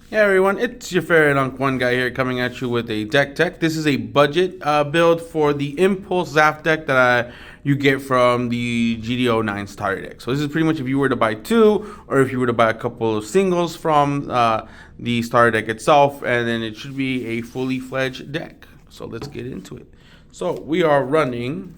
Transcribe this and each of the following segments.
Hey everyone, it's your favorite Unk One guy here coming at you with a deck tech. This is a budget build for the Impulse ZAFT deck that you get from the GD09 starter deck. So this is pretty much if you were to buy two, or if you were to buy a couple of singles from the starter deck itself, and then it should be a fully fledged deck. So let's get into it. So we are running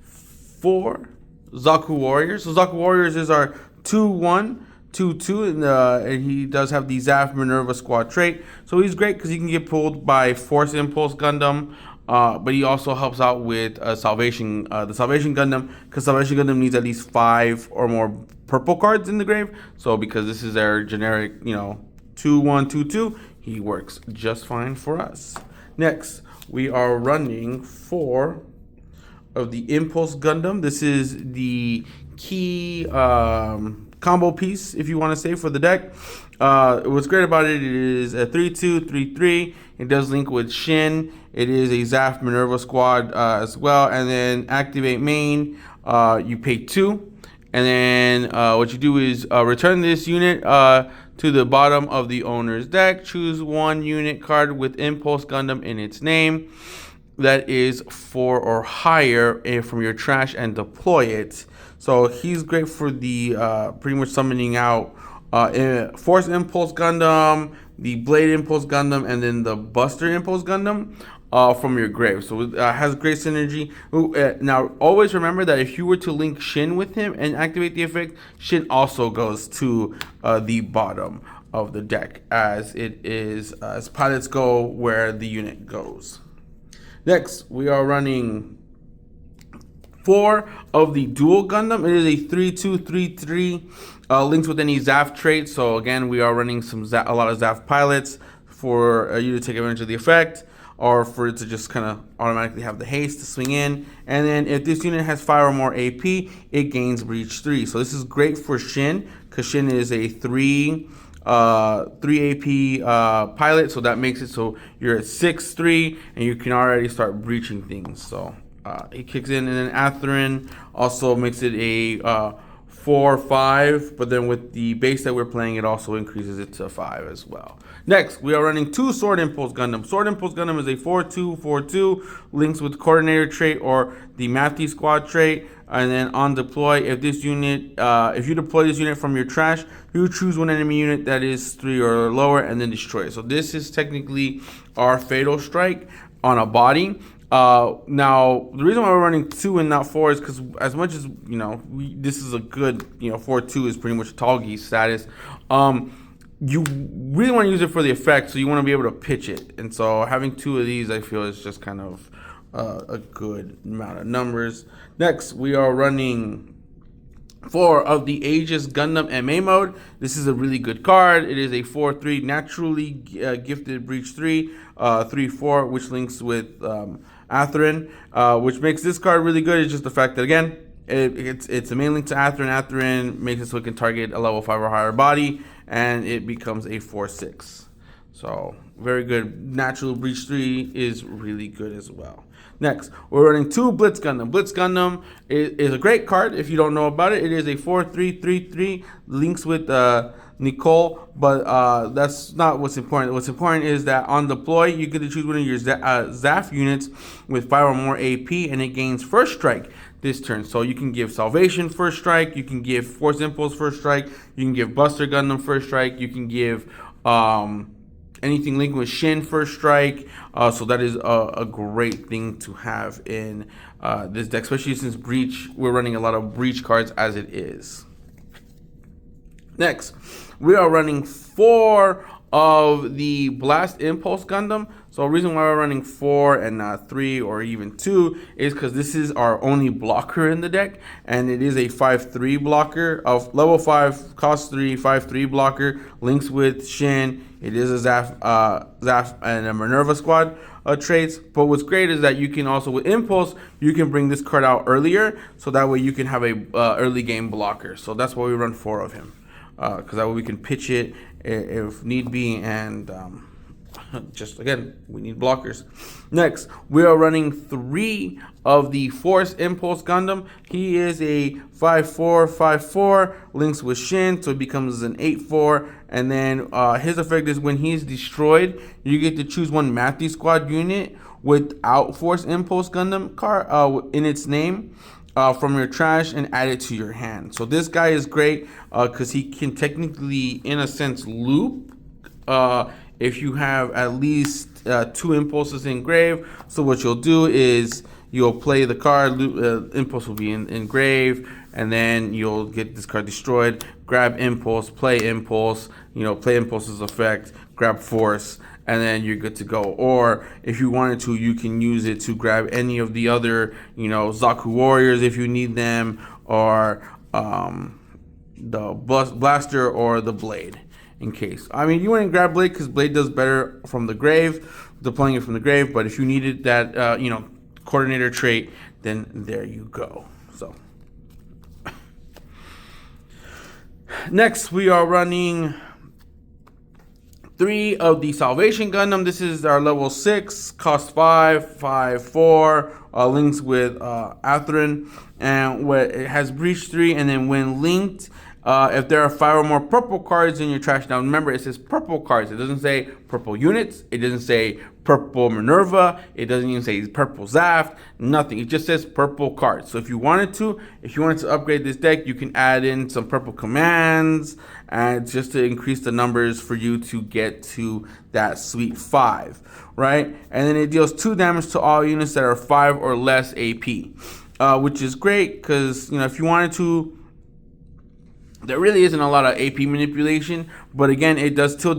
4 Zaku Warriors. So Zaku Warriors is our 2-1. 2-2, and he does have the ZAFT Manurva squad trait. So he's great because he can get pulled by Force Impulse Gundam, but he also helps out with the Salvation Gundam, because Salvation Gundam needs at least 5 or more purple cards in the grave. So because this is their generic, 2-1, 2-2, he works just fine for us. Next, we are running 4 of the Impulse Gundam. This is the key combo piece, if you want to say, for the deck. What's great about it is a 3-2, 3-3. It does link with Shin. It is a ZAFT Manurva squad as well. And then activate main, you pay 2. And then what you do is return this unit to the bottom of the owner's deck. Choose 1 unit card with Impulse Gundam in its name that is 4 or higher from your trash and deploy it. So he's great for the pretty much summoning out Force Impulse Gundam, the Blade Impulse Gundam, and then the Buster Impulse Gundam from your grave. So it has great synergy. Now, always remember that if you were to link Shin with him and activate the effect, Shin also goes to the bottom of the deck, as it is as pilots go where the unit goes. Next, we are running 4 of the Dual Gundam. It is a 3-2, 3-3, links with any ZAFT trait. So again, we are running a lot of ZAFT pilots for you to take advantage of the effect, or for it to just kind of automatically have the haste to swing in. And then if this unit has 5 or more AP, it gains Breach 3. So this is great for Shin, because Shin is a 3 AP pilot, so that makes it so you're at 6-3 and you can already start breaching things. So it kicks in. And then Atherin also makes it a 4-5, but then with the base that we're playing, it also increases it to 5 as well. Next, we are running 2 Sword Impulse Gundam. Sword Impulse Gundam is a 4-2, 4-2, links with Coordinator trait or the Matthew squad trait. And then on deploy, if this unit, if you deploy this unit from your trash, you choose 1 enemy unit that is 3 or lower and then destroy it. So this is technically our Fatal Strike on a body. Now, the reason why we're running 2 and not 4 is because as much as, this is a good, 4-2 is pretty much Talgi status. You really want to use it for the effect, so you want to be able to pitch it. And so having 2 of these, I feel, is just kind of a good amount of numbers. Next, we are running 4 of the Aegis Gundam MA mode. This is a really good card. It is a 4-3 naturally gifted Breach 3, 3-4, which links with Atherin, which makes this card really good. It's just the fact that, again, it's a main link to Atherin. Atherin makes it so it can target a level 5 or higher body, and it becomes a 4-6. So very good. Natural Breach 3 is really good as well. Next, we're running 2 Blitz Gundam. Blitz Gundam is a great card if you don't know about it. It is a 4-3, 3-3, links with Nicole, but that's not what's important. What's important is that on deploy, you get to choose one of your ZAFT units with 5 or more AP, and it gains First Strike this turn. So you can give Salvation First Strike, you can give Force Impulse First Strike, you can give Buster Gundam First Strike, you can give anything linked with Shin First Strike. So that is a great thing to have in this deck, especially since Breach, we're running a lot of Breach cards as it is. Next, we are running 4 of the Blast Impulse Gundam. So the reason why we're running 4 and not 3 or even 2 is because this is our only blocker in the deck, and it is a 5-3 blocker of level 5, cost 3, 5-3 blocker, links with Shin. It is a ZAFT and a Manurva squad traits. But what's great is that you can also, with Impulse, you can bring this card out earlier, so that way you can have a early game blocker. So that's why we run 4 of him, because that way we can pitch it if need be and Just again, we need blockers. Next, we are running 3 of the Force Impulse Gundam. He is a 5/4/5/4, links with Shin, so it becomes an 8/4. And then his effect is when he's destroyed, you get to choose one Matthew Squad unit without Force Impulse Gundam card in its name from your trash and add it to your hand. So this guy is great because he can technically, in a sense, loop if you have at least 2 impulses engraved. So what you'll do is you'll play the card, impulse will be engraved, and then you'll get this card destroyed, grab impulse, play impulse, play impulse's effect, grab force, and then you're good to go. Or if you wanted to, you can use it to grab any of the other, Zaku Warriors if you need them, or the blaster or the blade. In case, you wouldn't grab blade because blade does better from the grave, deploying it from the grave. But if you needed that, coordinator trait, then there you go. So next, we are running 3 of the Salvation Gundam. This is our level 6, cost 5/4, links with Atherin, and it has breach 3, and then when linked, if there are 5 or more purple cards in your trash, now remember it says purple cards. It doesn't say purple units. It doesn't say purple Manurva. It doesn't even say purple ZAFT. Nothing. It just says purple cards. So if you wanted to upgrade this deck, you can add in some purple commands and just to increase the numbers for you to get to that sweet 5, right? And then it deals 2 damage to all units that are 5 or less AP, which is great because if you wanted to. There really isn't a lot of AP manipulation, but again, it still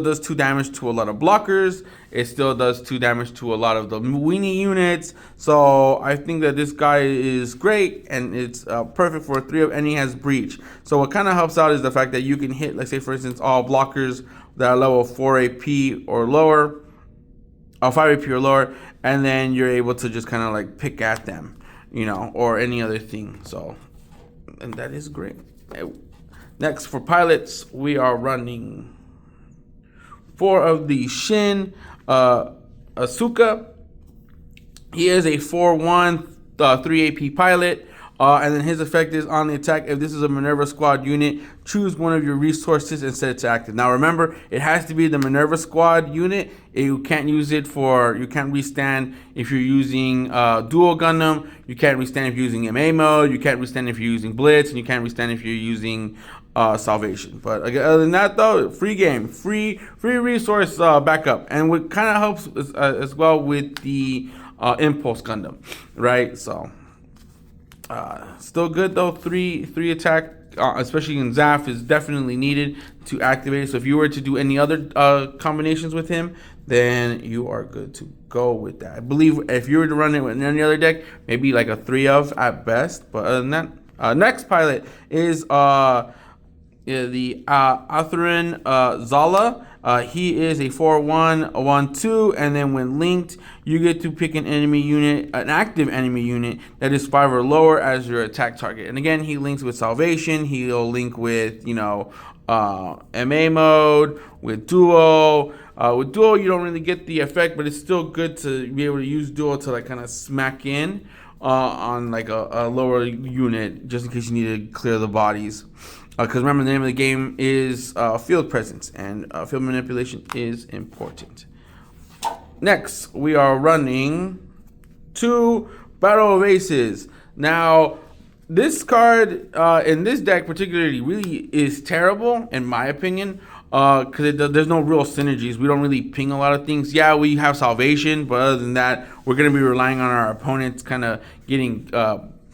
does 2 damage to a lot of blockers. It still does 2 damage to a lot of the weenie units. So I think that this guy is great, and it's perfect for 3 of, and he has breach. So what kind of helps out is the fact that you can hit, let's say for instance, all blockers that are level 4 AP or lower, 5 AP or lower, and then you're able to just kind of like pick at them, or any other thing. So, and that is great. Next, for pilots, we are running 4 of the Shin Asuka. He is a 4/1, 3 AP pilot. And then his effect is on the attack. If this is a Manurva squad unit, choose one of your resources and set it to active. Now remember, it has to be the Manurva squad unit. You can't use it you can't restand if you're using dual Gundam. You can't restand if you're using MA mode. You can't restand if you're using Blitz. And you can't restand if you're using Salvation. But other than that though, free game, free resource backup. And what kind of helps as well with the Impulse Gundam, right? So still good though. 3 attack, especially in ZAFT, is definitely needed to activate it. So if you were to do any other combinations with him, then you are good to go with that. I believe if you were to run it with any other deck, maybe like a 3 of at best. But other than that, next pilot is the Atherin Zala. He is a 4/1, 1/2, and then when linked, you get to pick an active enemy unit that is 5 or lower as your attack target. And again, he links with Salvation. He'll link with MA mode, with Duo. With Duo, you don't really get the effect, but it's still good to be able to use Duo to like kind of smack in on like a lower unit, just in case you need to clear the bodies. Because remember, the name of the game is field presence, and field manipulation is important. Next, we are running 2 Battle of Aces. Now, this card in this deck particularly really is terrible, in my opinion, because there's no real synergies. We don't really ping a lot of things. Yeah, we have Salvation, but other than that, we're going to be relying on our opponents kind of getting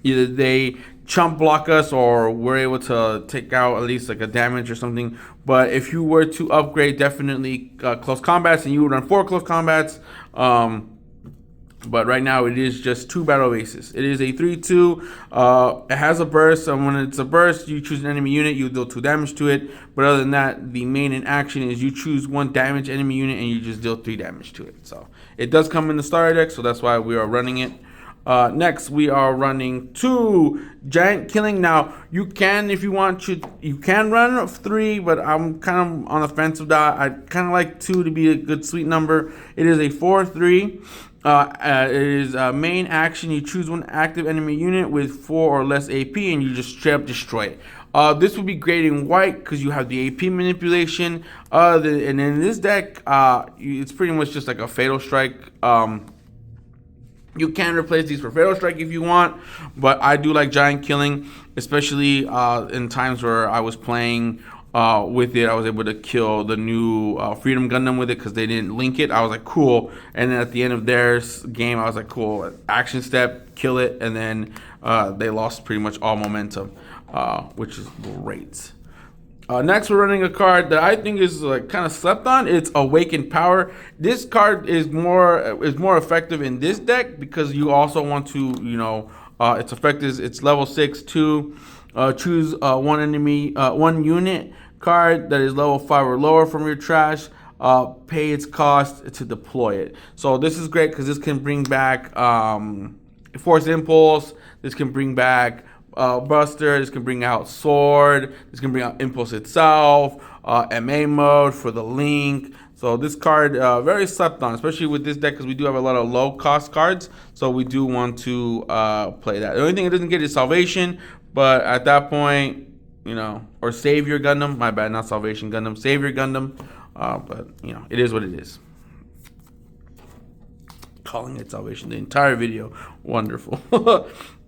either they chump block us or we're able to take out at least like a damage or something. But if you were to upgrade, definitely close combats, and you would run 4 close combats. But right now it is just 2 Battle of Aces. It is a 3/2. It has a burst, and when it's a burst, you choose an enemy unit, you deal 2 damage to it. But other than that, the main in action is you choose 1 damage enemy unit and you just deal 3 damage to it. So it does come in the starter deck, so that's why we are running it. Next, we are running 2 Giant Killing. Now, you can, if you want to, you can run 3, but I'm kind of on the fence of that. I kind of like 2 to be a good sweet number. It is a 4-3. It is main action. You choose one active enemy unit with 4 or less AP, and you just straight up destroy it. This would be great in white because you have the AP manipulation. And in this deck, it's pretty much just like a Fatal Strike. You can replace these for Fatal Strike if you want, but I do like Giant Killing, especially in times where I was playing with it. I was able to kill the new Freedom Gundam with it because they didn't link it. I was like, cool. And then at the end of their game, I was like, cool. Action step, kill it, and then they lost pretty much all momentum, which is great. Next, we're running a card that I think is like kind of slept on. It's Awakened Power. This card is more effective in this deck because you also want to, its effect is it's level 6 2. Choose one unit card that is level 5 or lower from your trash. Pay its cost to deploy it. So this is great because this can bring back Force Impulse. This can bring back Buster. This can bring out Sword. This can bring out Impulse itself. MA mode for the Link. So this card very slept on, especially with this deck because we do have a lot of low cost cards. So we do want to play that. The only thing it doesn't get is Salvation, but at that point, or Savior Gundam. My bad, not Salvation Gundam. Savior Gundam. But it is what it is. Calling it Salvation the entire video. Wonderful.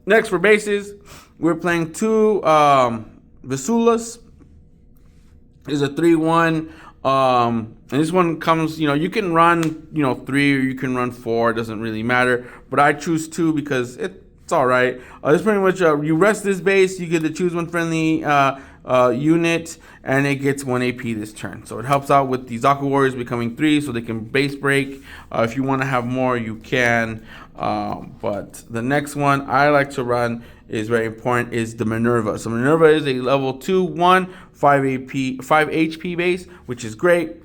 Next for bases, we're playing 2 Vulas. Is a 3-1. And this one comes, you can run, 3 or you can run 4. It doesn't really matter. But I choose 2 because it's all right. It's pretty much you rest this base, you get to choose one friendly unit, and it gets 1 AP this turn. So it helps out with the Zaku Warriors becoming 3, so they can base break. If you want to have more, you can. But the next one I like to run is very important, is the Manurva. So Manurva is a level 2/1 5 HP base, which is great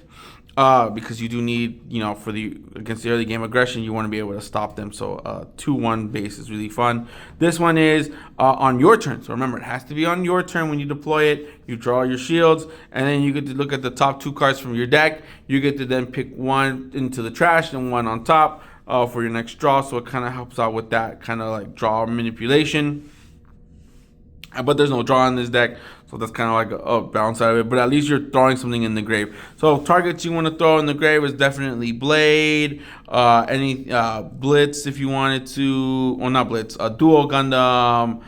because you do need, for against the early game aggression, you want to be able to stop them. So 2/1 base is really fun. This one is on your turn. So remember, it has to be on your turn when you deploy it. You draw your shields, and then you get to look at the top 2 cards from your deck. You get to then pick 1 into the trash and 1 on top for your next draw. So it kind of helps out with that kind of like draw manipulation. But there's no draw in this deck, so that's kind of like a balance out of it. But at least you're throwing something in the grave. So targets you want to throw in the grave is definitely Blade, any Blitz if you wanted to. Well, not Blitz, Dual Gundam,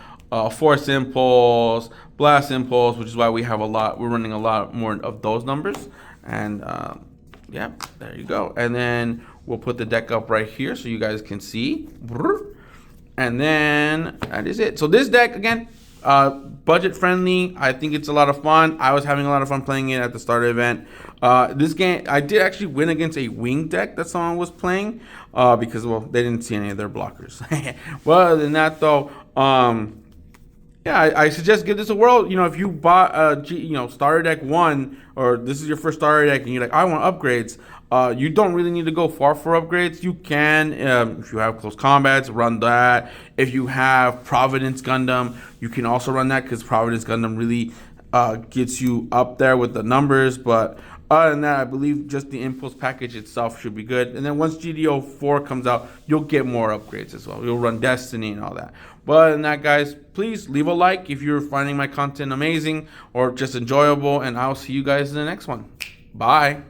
Force Impulse, Blast Impulse, which is why we're running a lot more of those numbers. And yeah, there you go. And then we'll put the deck up right here so you guys can see. And then that is it. So this deck, again, budget friendly. I think it's a lot of fun. I was having a lot of fun playing it at the starter event. This game, I did actually win against a wing deck that someone was playing because, well, they didn't see any of their blockers. Well, other than that, though, yeah, I suggest give this a whirl. If you bought starter deck 1, or this is your first starter deck and you're like, I want upgrades, you don't really need to go far for upgrades. You can, if you have close combats, run that. If you have Providence Gundam, you can also run that because Providence Gundam really gets you up there with the numbers. But other than that, I believe just the Impulse package itself should be good. And then once GDO 4 comes out, you'll get more upgrades as well. You'll run Destiny and all that. But other than that, guys, please leave a like if you're finding my content amazing or just enjoyable. And I'll see you guys in the next one. Bye.